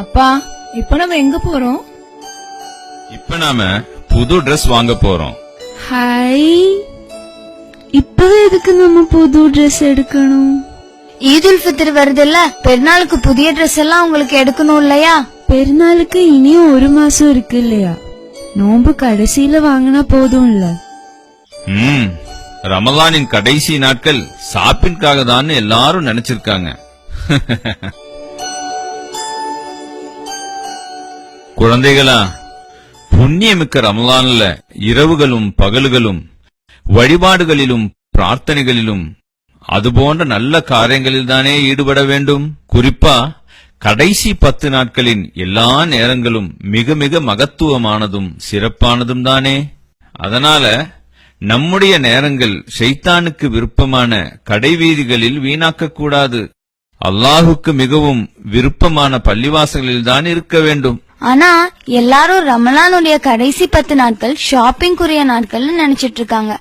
அப்பா, இப்ப நம்ம எங்க போறோம்? இப்ப நாம புது ட்ரெஸ் வாங்க போறோம். ஹாய், இப்பவே எதுக்கு நம்ம புது ட்ரெஸ் எடுக்கணும்? ஈதுல் ஃபித்ர் வருதுல்ல, பெருநாளுக்கு புதிய ட்ரெஸ் எல்லாம் உங்களுக்கு எடுக்கணும் இல்லையா? பெருநாளுக்கு இனியும் 1 மாசம் இருக்கு இல்லையா? நோன்பு கடைசியில வாங்கினா போதும் இல்ல? ரமலானின் கடைசி நாட்கள் ஷாப்பிங்காக தான் எல்லாரும் நினைச்சிருக்காங்க. குழந்தைகளா, புண்ணியமிக்க ரமலான்ல இரவுகளும் பகல்களும் வழிபாடுகளிலும் பிரார்த்தனைகளிலும் அதுபோன்ற நல்ல காரியங்களில் தானே ஈடுபட வேண்டும். குறிப்பா கடைசி 10 நாட்களின் எல்லா நேரங்களும் மிக மிக மகத்துவமானதும் சிறப்பானதும் தானே. அதனால நம்முடைய நேரங்கள் ஷைத்தானுக்கு விருப்பமான கடைவீதிகளில் வீணாக்க கூடாது. அல்லாஹுக்கு மிகவும் விருப்பமான பள்ளிவாசல்களில் தான் இருக்க வேண்டும். ஆனா எல்லாரும் ரமலானுடைய கடைசி 10 நாட்கள் ஷாப்பிங்குரிய நாட்கள்னு நினைச்சிட்டு இருக்காங்க.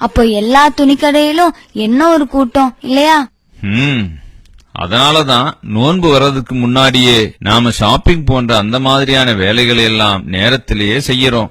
அப்போ எல்லா துணிக்கடையிலும் என்ன ஒரு கூட்டம் இல்லையா? அதனாலதான் நோன்பு வர்றதுக்கு முன்னாடியே நாம ஷாப்பிங் போன்ற அந்த மாதிரியான வேலைகளை எல்லாம் நேரத்திலேயே செய்யறோம்.